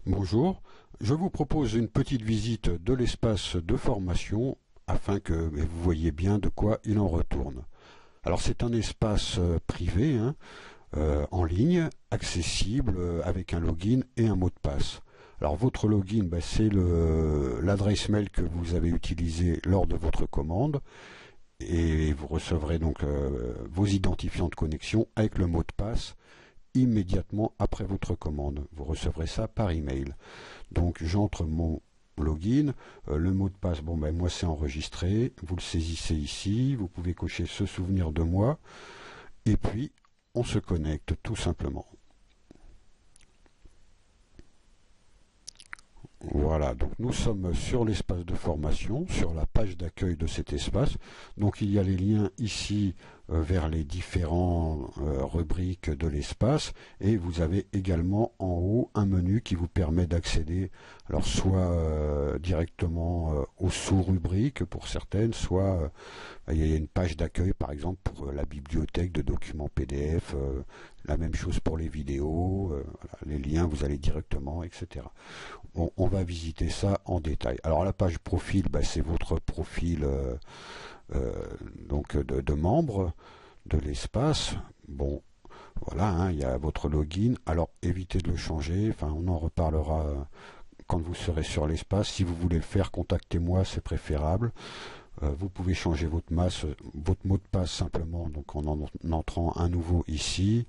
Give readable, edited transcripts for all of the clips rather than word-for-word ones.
Bonjour, je vous propose une petite visite de l'espace de formation afin que vous voyez bien de quoi il en retourne. Alors c'est un espace privé, en ligne, accessible avec un login et un mot de passe. Alors votre login, c'est l'adresse mail que vous avez utilisée lors de votre commande et vous recevrez donc vos identifiants de connexion avec le mot de passe immédiatement après votre commande. Vous recevrez ça par email. Donc j'entre mon login, le mot de passe, moi c'est enregistré, vous le saisissez ici, vous pouvez cocher se souvenir de moi, et puis on se connecte tout simplement. Voilà, donc nous sommes sur l'espace de formation, sur la page d'accueil de cet espace. Donc il y a les liens ici vers les différents rubriques de l'espace et vous avez également en haut un menu qui vous permet d'accéder alors soit directement aux sous-rubriques pour certaines, soit il y a une page d'accueil par exemple pour la bibliothèque de documents PDF, la même chose pour les vidéos, voilà, les liens vous allez directement, etc. On va visiter ça en détail. Alors la page profil, c'est votre profil donc de membre de l'espace. Bon, voilà, il y a votre login. Alors évitez de le changer. Enfin, on en reparlera quand vous serez sur l'espace. Si vous voulez le faire, contactez-moi, c'est préférable. Vous pouvez changer votre mot de passe simplement, donc en entrant un nouveau ici,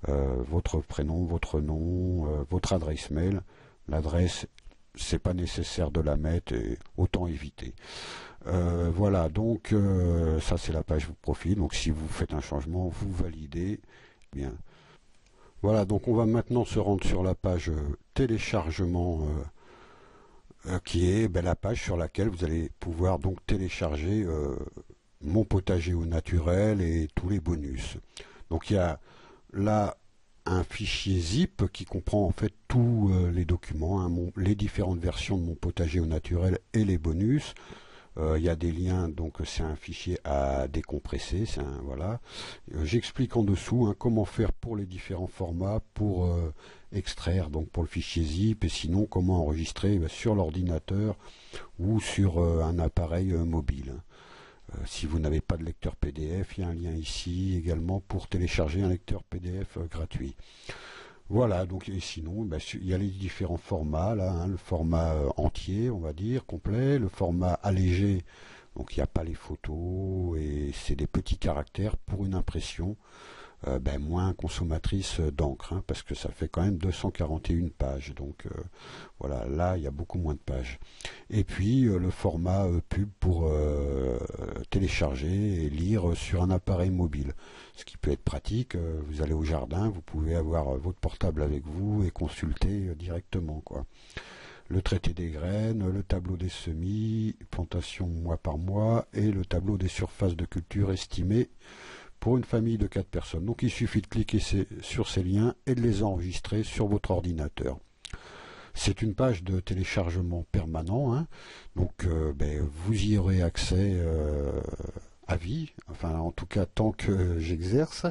votre prénom, votre nom, votre adresse mail. L'adresse, c'est pas nécessaire de la mettre, et autant éviter. Voilà, donc ça c'est la page profil. Donc si vous faites un changement, vous validez. Bien. Voilà, donc on va maintenant se rendre sur la page téléchargement, qui est la page sur laquelle vous allez pouvoir donc télécharger mon potager au naturel et tous les bonus. Donc il y a là un fichier zip qui comprend en fait tous les documents, les différentes versions de mon potager au naturel et les bonus. Il y a des liens, donc c'est un fichier à décompresser. Voilà. J'explique en dessous comment faire pour les différents formats, pour extraire, donc pour le fichier zip, et sinon comment enregistrer sur l'ordinateur ou sur un appareil mobile. Si vous n'avez pas de lecteur PDF, il y a un lien ici également pour télécharger un lecteur PDF gratuit. Voilà, donc et sinon, il y a les différents formats, là, le format entier, on va dire, complet, le format allégé, donc il n'y a pas les photos, et c'est des petits caractères pour une impression moins consommatrice d'encre, parce que ça fait quand même 241 pages, donc voilà, là il y a beaucoup moins de pages. Et puis le format pub pour télécharger et lire sur un appareil mobile, ce qui peut être pratique. Vous allez au jardin, vous pouvez avoir votre portable avec vous et consulter directement, quoi. Le traité des graines, le tableau des semis, plantation mois par mois, et le tableau des surfaces de culture estimées pour une famille de 4 personnes. Donc il suffit de cliquer sur ces liens et de les enregistrer sur votre ordinateur. C'est une page de téléchargement permanent, donc vous y aurez accès à vie, enfin en tout cas tant que j'exerce,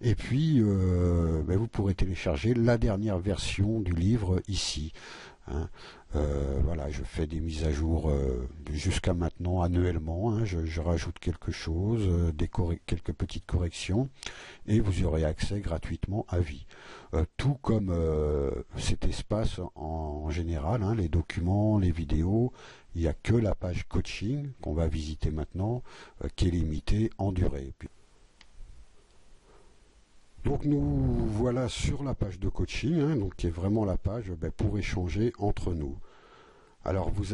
et puis vous pourrez télécharger la dernière version du livre ici. Voilà, je fais des mises à jour jusqu'à maintenant annuellement, je rajoute quelque chose, quelques petites corrections, et vous y aurez accès gratuitement à vie. Tout comme cet espace en général, les documents, les vidéos, il n'y a que la page coaching qu'on va visiter maintenant, qui est limitée en durée. Donc nous voilà sur la page de coaching, donc qui est vraiment la page pour échanger entre nous. Alors vous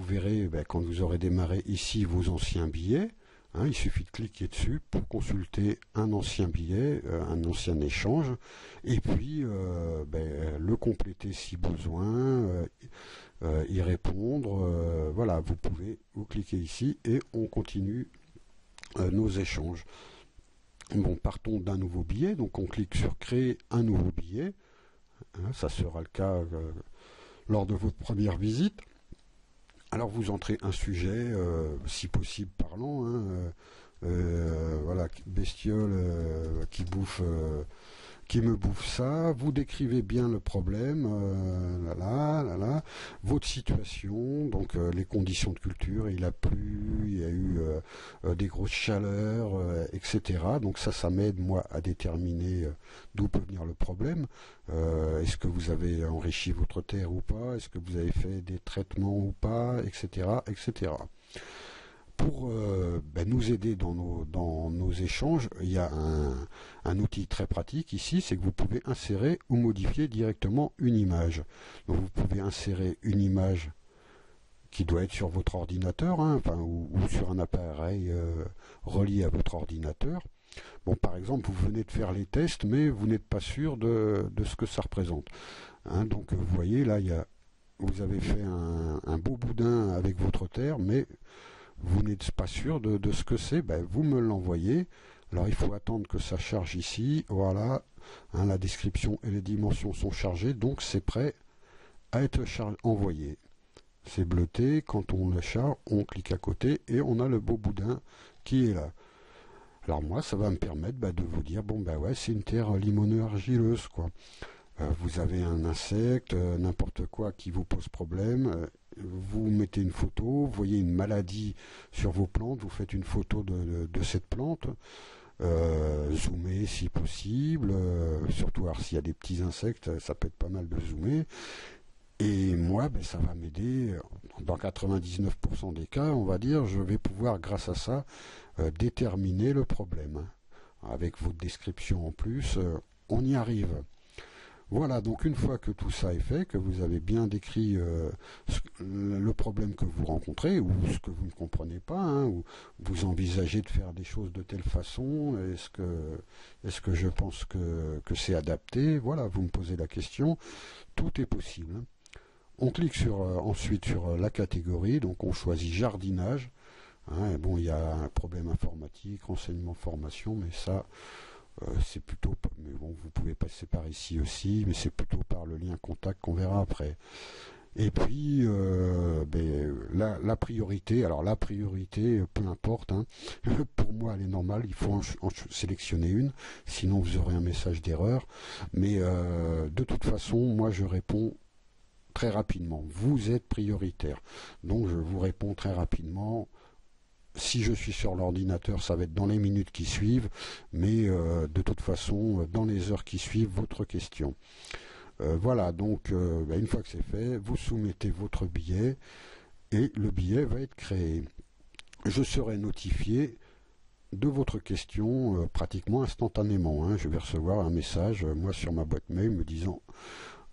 verrez quand vous aurez démarré ici vos anciens billets. Il suffit de cliquer dessus pour consulter un ancien billet, un ancien échange, et puis le compléter si besoin, y répondre. Voilà, vous cliquez ici et on continue nos échanges. Bon, partons d'un nouveau billet, donc on clique sur créer un nouveau billet. Ça sera le cas lors de votre première visite. Alors vous entrez un sujet, si possible parlant, voilà, bestiole qui bouffe qui me bouffe ça, vous décrivez bien le problème, votre situation, donc les conditions de culture, il a plu, il y a eu des grosses chaleurs, etc. Donc ça m'aide moi à déterminer d'où peut venir le problème. Est-ce que vous avez enrichi votre terre ou pas, est-ce que vous avez fait des traitements ou pas, etc., etc. Pour nous aider dans nos échanges, il y a un outil très pratique ici, c'est que vous pouvez insérer ou modifier directement une image. Donc vous pouvez insérer une image qui doit être sur votre ordinateur, ou sur un appareil relié à votre ordinateur. Bon, par exemple, vous venez de faire les tests, mais vous n'êtes pas sûr de ce que ça représente. Donc vous voyez, là, vous avez fait un beau boudin avec votre terre, mais vous n'êtes pas sûr de ce que c'est, vous me l'envoyez. Alors il faut attendre que ça charge ici. Voilà, la description et les dimensions sont chargées, donc c'est prêt à être envoyé. C'est bleuté, quand on le charge, on clique à côté et on a le beau boudin qui est là. Alors moi, ça va me permettre de vous dire, c'est une terre limoneux-argileuse, quoi. Vous avez un insecte, n'importe quoi qui vous pose problème, vous mettez une photo, vous voyez une maladie sur vos plantes, vous faites une photo de cette plante, zoomez si possible, surtout alors s'il y a des petits insectes, ça peut être pas mal de zoomer. Et moi, ça va m'aider, dans 99% des cas, on va dire, je vais pouvoir, grâce à ça, déterminer le problème. Avec votre description en plus, on y arrive. Voilà, donc une fois que tout ça est fait, que vous avez bien décrit le problème que vous rencontrez, ou ce que vous ne comprenez pas, ou vous envisagez de faire des choses de telle façon, est-ce que je pense que c'est adapté, voilà, vous me posez la question, tout est possible. On clique ensuite sur la catégorie, donc on choisit jardinage. Il y a un problème informatique, renseignement, formation, mais ça, c'est plutôt... Mais bon, vous pouvez passer par ici aussi, mais c'est plutôt par le lien contact qu'on verra après. Et puis, la priorité, alors la priorité, peu importe, pour moi elle est normale, il faut en sélectionner une, sinon vous aurez un message d'erreur. Mais de toute façon, moi je réponds très rapidement. Vous êtes prioritaire. Donc je vous réponds très rapidement. Si je suis sur l'ordinateur, ça va être dans les minutes qui suivent, mais de toute façon, dans les heures qui suivent, votre question. Voilà, donc une fois que c'est fait, vous soumettez votre billet et le billet va être créé. Je serai notifié de votre question pratiquement instantanément. Je vais recevoir un message, moi sur ma boîte mail, me disant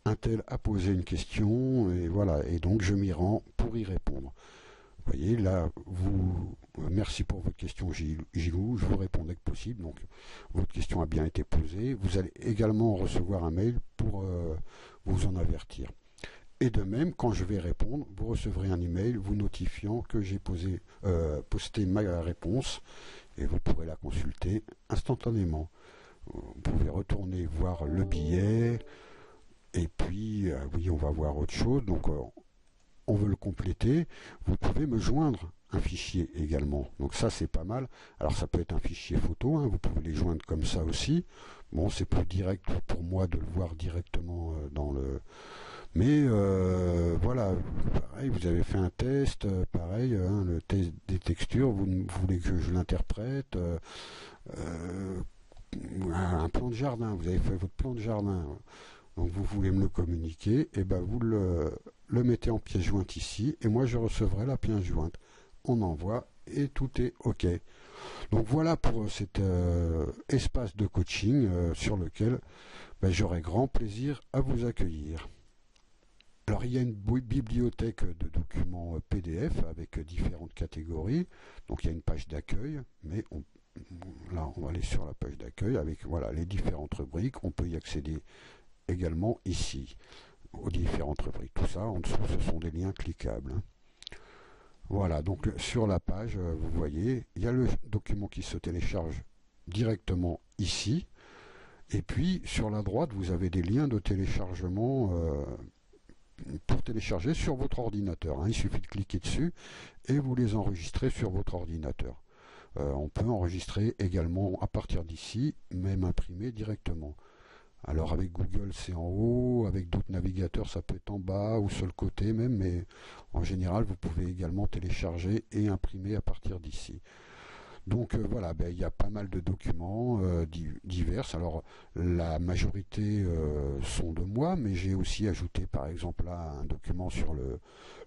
un tel a posé une question, et voilà, et donc je m'y rends pour y répondre. Vous voyez, là, merci pour votre question, Gilou, je vous réponds dès que possible, donc votre question a bien été posée. Vous allez également recevoir un mail pour vous en avertir. Et de même, quand je vais répondre, vous recevrez un email vous notifiant que j'ai posté ma réponse, et vous pourrez la consulter instantanément. Vous pouvez retourner voir le billet, et puis, oui, on va voir autre chose, donc on veut le compléter, vous pouvez me joindre un fichier également. Donc ça, c'est pas mal. Alors ça peut être un fichier photo, vous pouvez les joindre comme ça aussi. Bon, c'est plus direct pour moi de le voir directement dans le... Mais voilà, pareil, vous avez fait un test, pareil, le test des textures, vous voulez que je l'interprète, un plan de jardin, vous avez fait votre plan de jardin. Donc vous voulez me le communiquer, et vous le mettez en pièce jointe ici, et moi je recevrai la pièce jointe. On envoie, et tout est OK. Donc voilà pour cet espace de coaching sur lequel j'aurai grand plaisir à vous accueillir. Alors il y a une bibliothèque de documents PDF avec différentes catégories. Donc il y a une page d'accueil, mais là on va aller sur la page d'accueil avec les différentes rubriques. On peut y accéder également ici aux différentes rubriques. Tout ça en dessous, ce sont des liens cliquables. Voilà, donc sur la page, vous voyez, il y a le document qui se télécharge directement ici, et puis sur la droite, vous avez des liens de téléchargement pour télécharger sur votre ordinateur. Il suffit de cliquer dessus et vous les enregistrez sur votre ordinateur. On peut enregistrer également à partir d'ici, même imprimer directement. Alors avec Google c'est en haut, avec d'autres navigateurs ça peut être en bas ou sur le côté même, mais en général vous pouvez également télécharger et imprimer à partir d'ici. Donc voilà, ben, il y a pas mal de documents divers. Alors la majorité sont de moi, mais j'ai aussi ajouté par exemple là un document sur le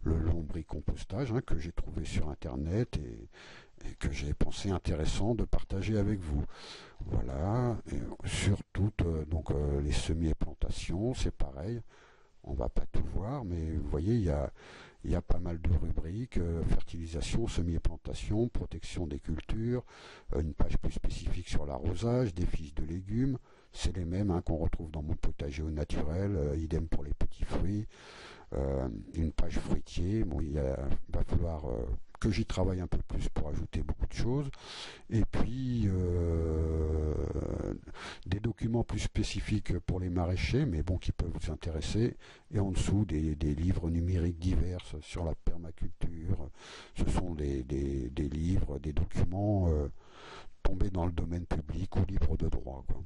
lombricompostage que j'ai trouvé sur internet et que j'ai pensé intéressant de partager avec vous. Voilà, et sur toutes les semis et plantations, c'est pareil. On va pas tout voir, mais vous voyez, il y a pas mal de rubriques, fertilisation, semis et plantation, protection des cultures, une page plus spécifique sur l'arrosage, des fiches de légumes, c'est les mêmes qu'on retrouve dans mon potager au naturel, idem pour les petits fruits, une page fruitier, bon, va falloir que j'y travaille un peu plus pour ajouter beaucoup de choses, et puis des documents plus spécifiques pour les maraîchers, mais bon, qui peuvent vous intéresser, et en dessous des livres numériques divers sur la permaculture. Ce sont des livres, des documents tombés dans le domaine public ou libre de droit, quoi.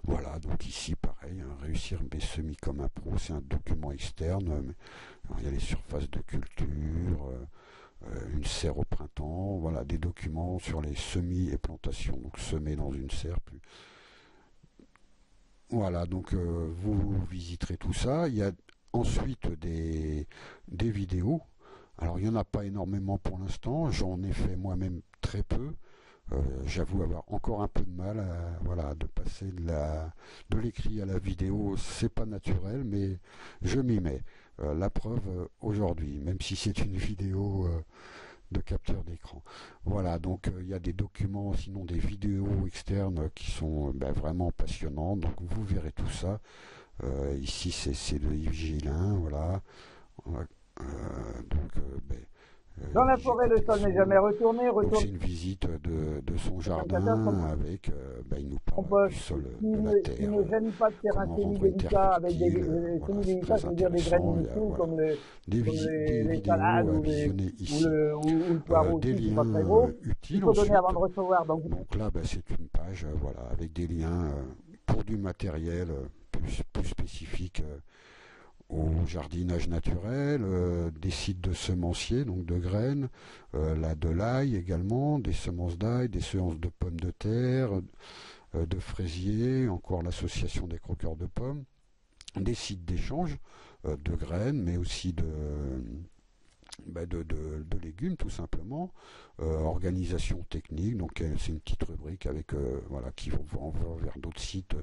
Voilà, donc ici pareil, réussir mes semis comme un pro, c'est un document externe. Alors, il y a les surfaces de culture, une serre au printemps, voilà, des documents sur les semis et plantations, donc semer dans une serre. Voilà, donc vous visiterez tout ça. Il y a ensuite des vidéos. Alors il n'y en a pas énormément pour l'instant, j'en ai fait moi-même très peu. J'avoue avoir encore un peu de mal de passer de l'écrit à la vidéo, c'est pas naturel, mais je m'y mets. La preuve aujourd'hui, même si c'est une vidéo de capture d'écran. Voilà, donc il y a des documents, sinon des vidéos externes qui sont vraiment passionnantes, donc vous verrez tout ça. Ici c'est de Yves Gélin, voilà. Donc Dans la j'ai forêt, le sol n'est jamais retourné. donc c'est Retourne une visite de son comme jardin avec, il nous parle du compost sol, qui de la qui terre, ne gêne pas de faire un comment rendre une terre semi-délicat avec des fertile. Voilà, c'est semi-délicats, très ça veut dire des graines intéressant. Il y a minuscules voilà, comme des les vidéos salades à visionner ici, ou le poireau des aussi, qui n'est pas liens très gros. Il utiles faut donner avant ensuite. de recevoir. Donc, Donc là, c'est une page voilà, avec des liens pour du matériel plus spécifique au jardinage naturel, des sites de semenciers, donc de graines, de l'ail également, des semences d'ail, des semences de pommes de terre, de fraisiers, encore l'association des croqueurs de pommes, des sites d'échange de graines, mais aussi de légumes tout simplement, organisation technique, donc c'est une petite rubrique avec qui vont vers d'autres sites,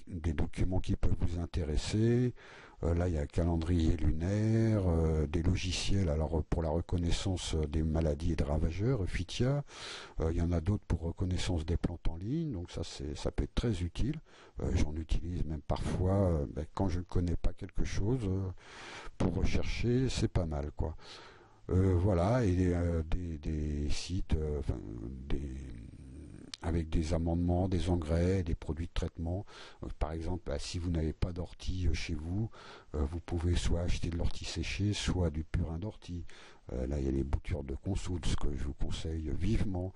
des documents qui peuvent vous intéresser. Là il y a un calendrier lunaire, des logiciels alors pour la reconnaissance des maladies et des ravageurs, Phytia. Il y en a d'autres pour reconnaissance des plantes en ligne, donc ça peut être très utile. J'en utilise même parfois quand je ne connais pas quelque chose pour rechercher, c'est pas mal quoi. Voilà, et des sites avec des amendements, des engrais, des produits de traitement. Par exemple, si vous n'avez pas d'ortie chez vous, vous pouvez soit acheter de l'ortie séchée, soit du purin d'ortie. Là, il y a les boutures de consoude, ce que je vous conseille vivement.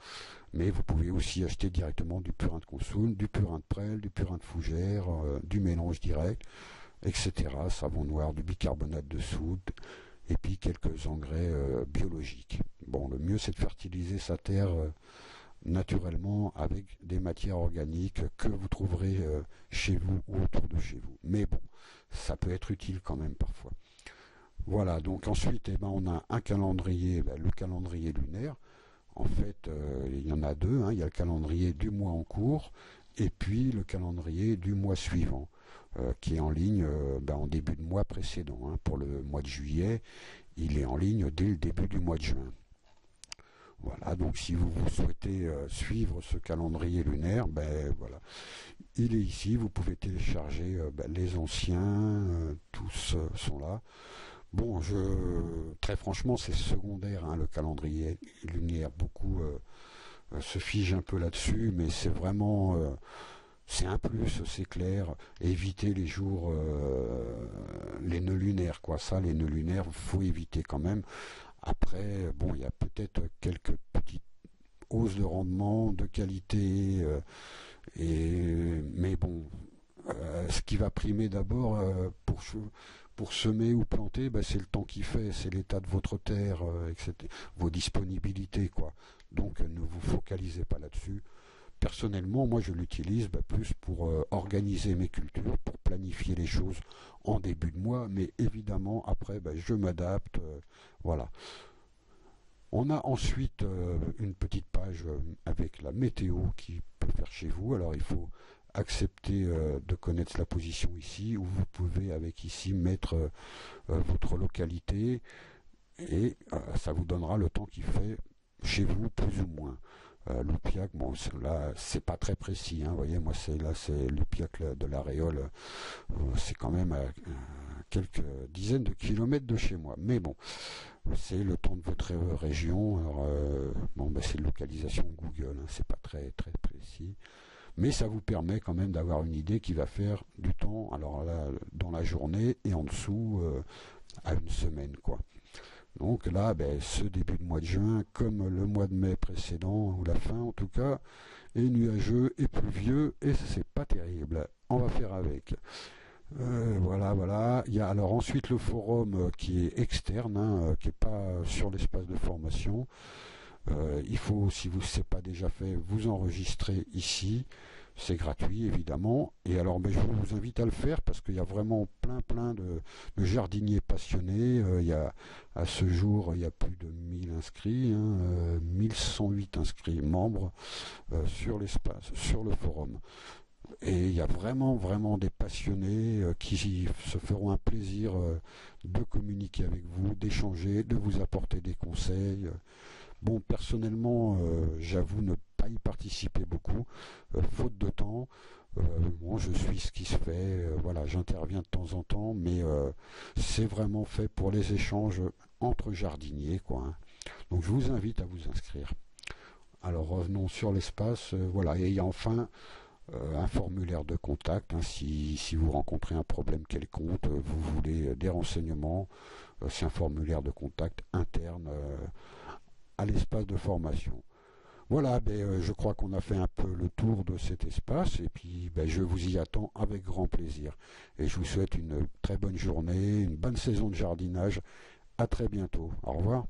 Mais vous pouvez aussi acheter directement du purin de consoude, du purin de prêle, du purin de fougère, du mélange direct, etc. Savon noir, du bicarbonate de soude, et puis quelques engrais biologiques. Bon, le mieux c'est de fertiliser sa terre naturellement avec des matières organiques que vous trouverez chez vous ou autour de chez vous. Mais bon, ça peut être utile quand même parfois. Voilà, donc ensuite on a un calendrier, le calendrier lunaire. En fait, il y en a deux, il y a le calendrier du mois en cours et puis le calendrier du mois suivant, qui est en ligne en début de mois précédent. Pour le mois de juillet, il est en ligne dès le début du mois de juin. Voilà, donc si vous souhaitez suivre ce calendrier lunaire, voilà, il est ici, vous pouvez télécharger les anciens, tous sont là. Bon, très franchement, c'est secondaire, le calendrier lunaire, beaucoup se figent un peu là-dessus, mais c'est vraiment, c'est un plus, c'est clair. Éviter les jours, les nœuds lunaires, quoi. Ça, les nœuds lunaires, faut éviter quand même. Après, bon, il y a peut-être quelques petites hausses de rendement, de qualité, Mais bon, ce qui va primer d'abord pour semer ou planter, c'est le temps qu'il fait, c'est l'état de votre terre, etc., vos disponibilités, quoi. Donc ne vous focalisez pas là-dessus. Personnellement, moi je l'utilise plus pour organiser mes cultures, pour planifier les choses en début de mois, mais évidemment après je m'adapte, voilà. On a ensuite une petite page avec la météo qui peut faire chez vous. Alors il faut accepter de connaître la position ici, où vous pouvez avec ici mettre votre localité et ça vous donnera le temps qu'il fait chez vous plus ou moins. L'Oupiac, bon là c'est pas très précis, hein, vous voyez, moi c'est l'Oupiac de la Réole, c'est quand même à quelques dizaines de kilomètres de chez moi, mais bon, c'est le temps de votre région. Alors c'est une localisation Google, hein, c'est pas très très précis, mais ça vous permet quand même d'avoir une idée qui va faire du temps, alors là dans la journée et en dessous à une semaine, quoi. Donc là, ce début de mois de juin, comme le mois de mai précédent, ou la fin en tout cas, est nuageux et pluvieux, et c'est pas terrible. On va faire avec. Voilà. Il y a alors ensuite le forum qui est externe, hein, qui n'est pas sur l'espace de formation. Il faut, si vous ne l'avez pas déjà fait, vous enregistrer ici. C'est gratuit évidemment, et alors je vous invite à le faire parce qu'il y a vraiment plein de jardiniers passionnés. À ce jour il y a plus de 1000 inscrits, hein, 1108 inscrits membres sur l'espace, sur le forum. Et il y a vraiment des passionnés qui se feront un plaisir de communiquer avec vous, d'échanger, de vous apporter des conseils. Bon, personnellement, j'avoue ne pas y participer beaucoup, faute de temps. Je suis ce qui se fait, voilà, j'interviens de temps en temps, mais c'est vraiment fait pour les échanges entre jardiniers, quoi, hein. Donc je vous invite à vous inscrire. Alors revenons sur l'espace, voilà, et il y a enfin un formulaire de contact, hein, si vous rencontrez un problème quelconque, vous voulez des renseignements, c'est un formulaire de contact interne à l'espace de formation. Voilà, je crois qu'on a fait un peu le tour de cet espace, et puis je vous y attends avec grand plaisir. Et je vous souhaite une très bonne journée, une bonne saison de jardinage. À très bientôt. Au revoir.